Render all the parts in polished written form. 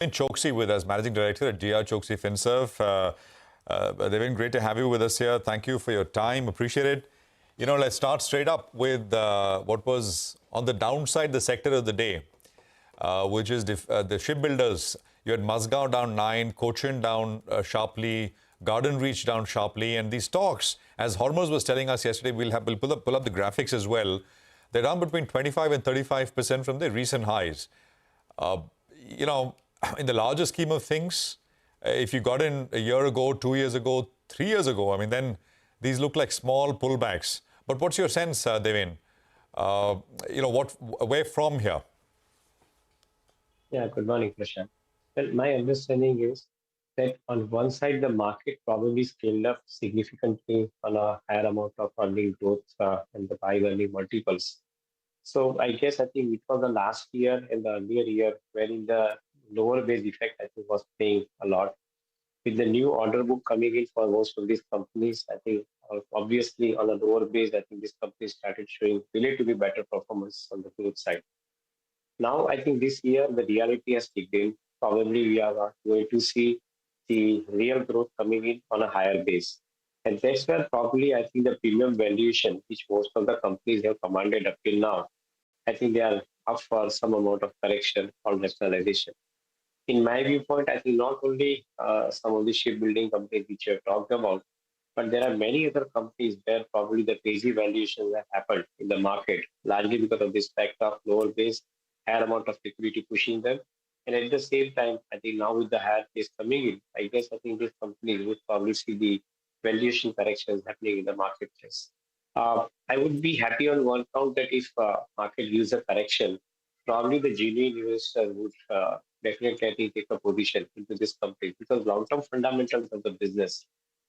Deven Choksey with us, Managing Director at DRChoksey Finserv. Deven, great to have you with us here. Thank you for your time. Appreciate it. Let's start straight up with what was on the downside the sector of the day, which is the shipbuilders. You had Mazgaon down 9, Cochin down sharply, Garden Reach down sharply, and these stocks, as Hormuz was telling us yesterday, we'll pull up the graphics as well. They're down between 25 and 35% from their recent highs. In the larger scheme of things, if you got in a year ago, 2 years ago, 3 years ago, then these look like small pullbacks. But what's your sense, Deven? Where from here? Yeah, good morning, Prashant. Well, my understanding is that on one side, the market probably scaled up significantly on a higher amount of earning growth and the high earning multiples. So I think it was the last year and the earlier year wherein the lower base effect, was playing a lot. With the new order book coming in for most of these companies, obviously on a lower base, these companies started showing relatively better performance on the growth side. Now, this year, the reality has kicked in. Probably we are going to see the real growth coming in on a higher base. And that's where probably the premium valuation, which most of the companies have commanded up till now, they are up for some amount of correction or rationalization. In my viewpoint, not only some of the shipbuilding companies which you have talked about, but there are many other companies where probably the crazy valuations have happened in the market, largely because of this fact of lower base, higher amount of liquidity pushing them. And at the same time, now with the higher base coming in, these companies would probably see the valuation corrections happening in the marketplace. I would be happy on one count that if market gives a correction, probably the genuine investor would definitely take a position into this company, because long-term fundamentals of the business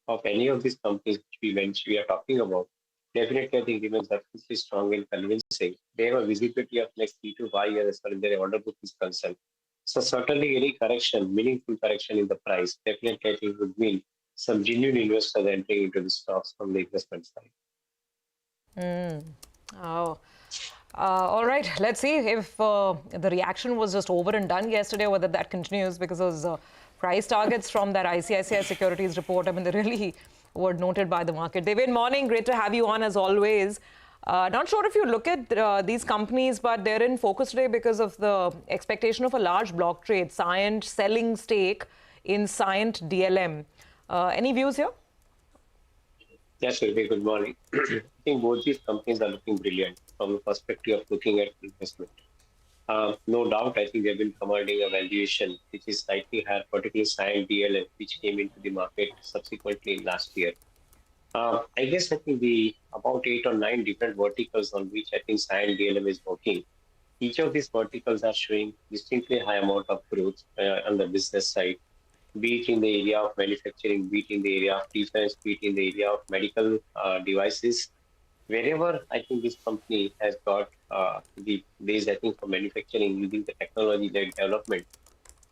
of any of these companies which we are talking about definitely remains absolutely strong and convincing. They have a visibility of next 3 to 5 years as far as their order book is concerned. So certainly any correction, meaningful correction in the price, definitely would mean some genuine investors entering into the stocks from the investment side. All right, let's see if the reaction was just over and done yesterday, whether that continues, because those price targets from that ICICI Securities report, they really were noted by the market. Deven, morning, great to have you on as always. Not sure if you look at these companies, but they're in focus today because of the expectation of a large block trade, Scient selling stake in ScientDLM. Any views here? Yes, Sylvie, good morning. I think both these companies are looking brilliant from the perspective of looking at investment. No doubt, they've been commanding a valuation which is slightly higher, particularly ScientDLM, which came into the market subsequently last year. The about 8 or 9 different verticals on which ScientDLM is working. Each of these verticals are showing distinctly high amount of growth on the business side, be it in the area of manufacturing, be it in the area of defense, be it in the area of medical devices. Wherever this company has got the base, for manufacturing using the technology-led development,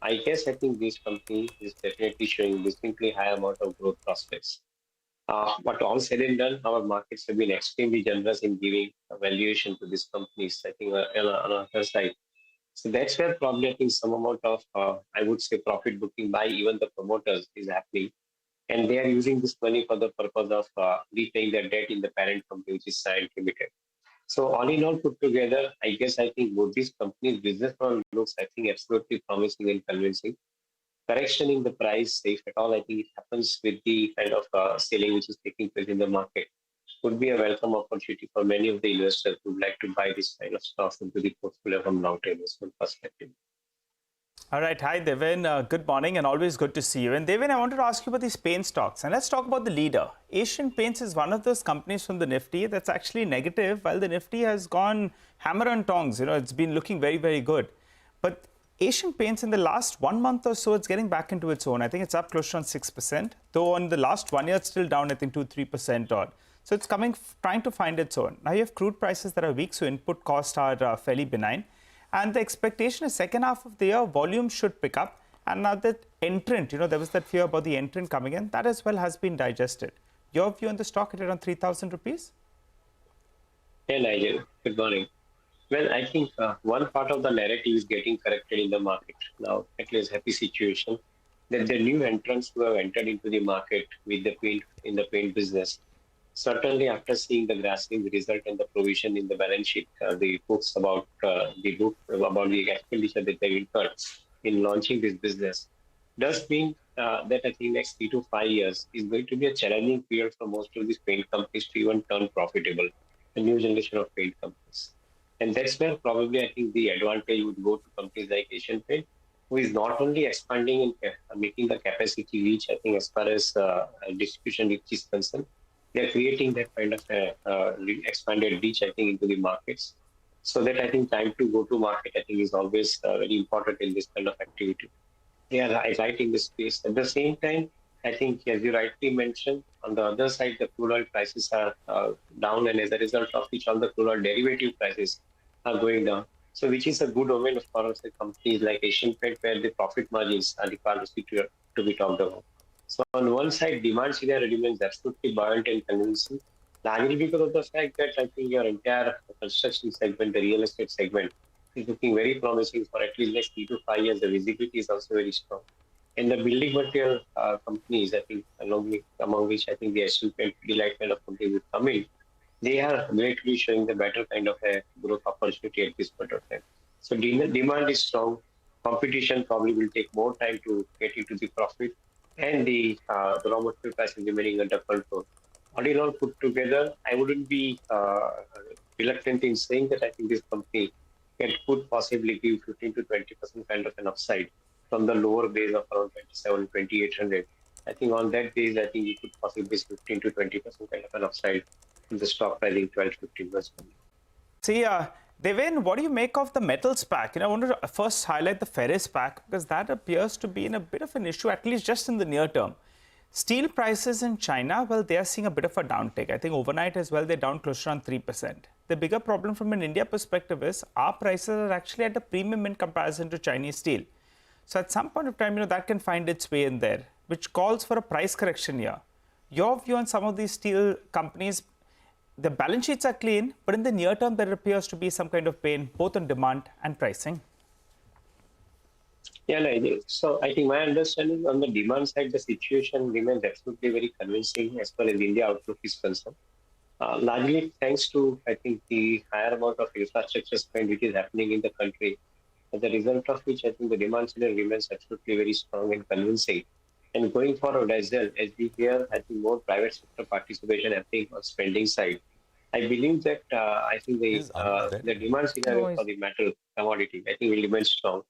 this company is definitely showing distinctly high amount of growth prospects. But all said and done, our markets have been extremely generous in giving a valuation to these companies, on our side. So that's where probably some amount of, profit booking by even the promoters is happening. And they are using this money for the purpose of repaying their debt in the parent company, which is Scient Limited. So all in all put together, both these companies' business model looks, absolutely promising and convincing. Correction in the price, if at all, it happens with the kind of selling which is taking place in the market, would be a welcome opportunity for many of the investors who would like to buy this kind of stocks into the portfolio from long-term investment perspective. All right. Hi, Deven. Good morning and always good to see you. And Deven, I wanted to ask you about these paint stocks. And let's talk about the leader. Asian Paints is one of those companies from the Nifty that's actually negative, while the Nifty has gone hammer and tongs. It's been looking very, very good. But Asian Paints in the last 1 month or so, it's getting back into its own. I think it's up close to on 6%. Though on the last 1 year, it's still down, 2-3% odd. So it's trying to find its own. Now you have crude prices that are weak, so input costs are fairly benign. And the expectation is second half of the year, volume should pick up. And now that entrant, there was that fear about the entrant coming in, that as well has been digested. Your view on the stock at around 3,000 rupees? Hey, Nigel. Good morning. Well, I think one part of the narrative is getting corrected in the market now. At least happy situation that the new entrants who have entered into the market with the paint in the paint business. Certainly, after seeing the grasping result and the provision in the balance sheet, the books about the expenditure that they incurred in launching this business, does mean that I think next 3 to 5 years is going to be a challenging period for most of these paint companies to even turn profitable. The new generation of paint companies. And that's where probably I think the advantage would go to companies like Asian Paint, who is not only expanding and making the capacity reach, I think, as far as distribution reach is concerned, they're creating that kind of expanded reach, I think, into the markets. So that I think time to go to market, I think, is always very important in this kind of activity. They are right in this space. At the same time, I think, as you rightly mentioned, on the other side, the crude oil prices are down, and as a result of which all the crude oil derivative prices are going down. So, which is a good omen for us, companies like Asian Paint, where the profit margins are required to be talked about. So, on one side, demand scenario remains absolutely buoyant and convincing, largely because of the fact that I think your entire construction segment, the real estate segment, is looking very promising for at least next 3 to 5 years. The visibility is also very strong. And the building material companies, I think, among which I think the Asian Paint Delight kind of companies would come in, they are greatly showing the better kind of a growth opportunity at this point of time. So demand is strong. Competition probably will take more time to get into the profit, and the raw material prices remaining under control. All in all put together, I wouldn't be reluctant in saying that I think this company could possibly give 15 to 20% kind of an upside from the lower base of around 2,800. I think on that base, I think you could possibly see 15 to 20% kind of an upside in the stock pricing 12 to 15 months. See, Deven, what do you make of the metals pack? I want to first highlight the ferrous pack because that appears to be in a bit of an issue, at least just in the near term. Steel prices in China, well, they are seeing a bit of a downtick. I think overnight as well, they're down close to around 3%. The bigger problem from an India perspective is our prices are actually at a premium in comparison to Chinese steel. So at some point of time, that can find its way in there, which calls for a price correction here. Your view on some of these steel companies, the balance sheets are clean, but in the near term, there appears to be some kind of pain, both on demand and pricing. Yeah, so I think my understanding on the demand side, the situation remains absolutely very convincing as far as India outlook is concerned. Largely thanks to, I think, the higher amount of infrastructure spend which is happening in the country, as a result of which I think the demand scenario remains absolutely very strong and convincing. And going forward as well, as we hear, I think more private sector participation happening on spending side, I believe that I think the demand scenario for the metal commodity, I think will remain strong.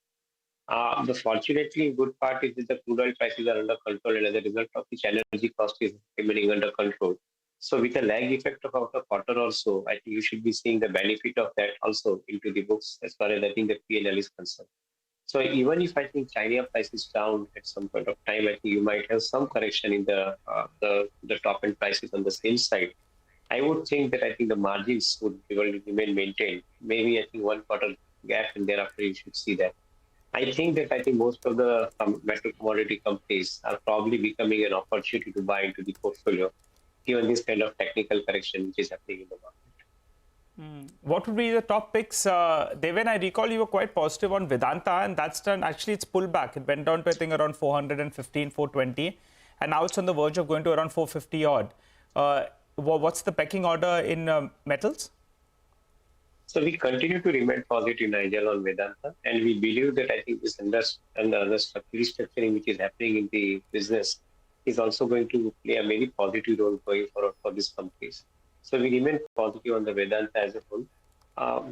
The fortunately good part is that the crude oil prices are under control, and as a result of which energy cost is remaining under control. So with a lag effect of about a quarter or so, I think you should be seeing the benefit of that also into the books as far as I think the P&L is concerned. So even if I think China price is down at some point of time, I think you might have some correction in the top end prices on the sales side. I would think that I think the margins would remain maintained. Maybe I think 1 quarter gap, and thereafter you should see that. I think most of the metal commodity companies are probably becoming an opportunity to buy into the portfolio, given this kind of technical correction which is happening in the market. What would be the top picks? Deven, I recall you were quite positive on Vedanta, and that's done. Actually, it's pulled back. It went down to, I think, around 415, 420. And now it's on the verge of going to around 450 odd. What's the pecking order in metals? So we continue to remain positive, Nigel, on Vedanta. And we believe that I think this restructuring which is happening in the business is also going to play a very positive role going forward for these companies. So we remain positive on the Vedanta as a whole.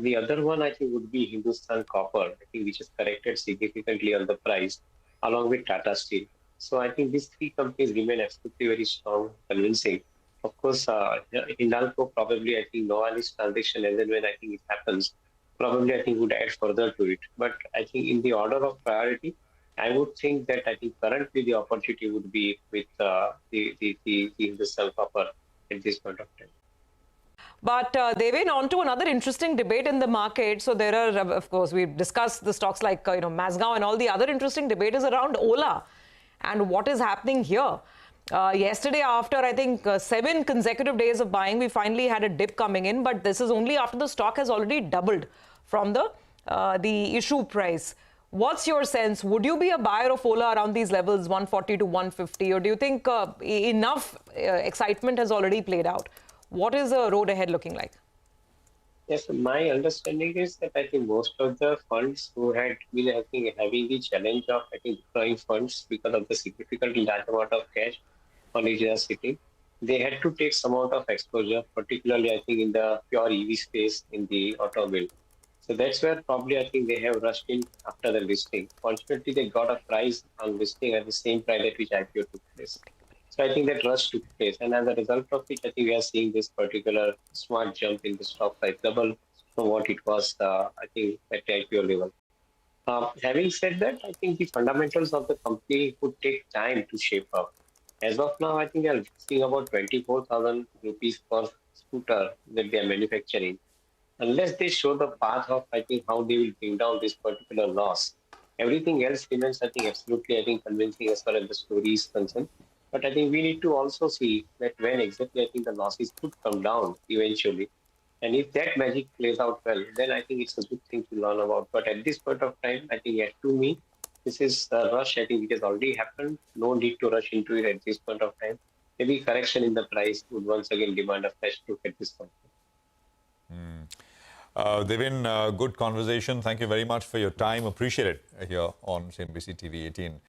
The other one I think would be Hindustan Copper, I think, which has corrected significantly on the price, along with Tata Steel. So I think these three companies remain absolutely very strong, convincing. Of course, Hindalco probably, I think, no analyst transaction, and then when I think it happens, probably I think would add further to it. But I think in the order of priority, I would think that I think currently the opportunity would be with the Hindustan Copper at this point of time. But Deven, on to another interesting debate in the market. So there are, of course, we've discussed the stocks like Mazgaon, and all the other interesting debate is around Ola and what is happening here. Yesterday, after I think 7 consecutive days of buying, we finally had a dip coming in, but this is only after the stock has already doubled from the issue price. What's your sense? Would you be a buyer of Ola around these levels, 140 to 150, or do you think enough excitement has already played out? What is the road ahead looking like? Yes, my understanding is that I think most of the funds who had been, I think, having the challenge of, I think, deploying funds because of the significantly large amount of cash on which they are sitting, they had to take some amount of exposure, particularly, I think, in the pure EV space in the automobile. So that's where probably I think they have rushed in after the listing. Fortunately, they got a price on listing at the same price at which IPO took place. So I think that rush took place. And as a result of which, I think we are seeing this particular smart jump in the stock price, double from what it was, I think, at the IPO level. Having said that, I think the fundamentals of the company would take time to shape up. As of now, I think they are seeing about 24,000 rupees per scooter that they are manufacturing. Unless they show the path of, I think, how they will bring down this particular loss, everything else remains, I think, absolutely, I think, convincing as far as the story is concerned. But I think we need to also see that when exactly, I think, the losses could come down eventually. And if that magic plays out well, then I think it's a good thing to learn about. But at this point of time, I think, yet to me, this is a rush, I think, which has already happened. No need to rush into it at this point of time. Maybe correction in the price would once again demand a fresh look at this point. Deven, good conversation. Thank you very much for your time. Appreciate it here on CNBC TV 18.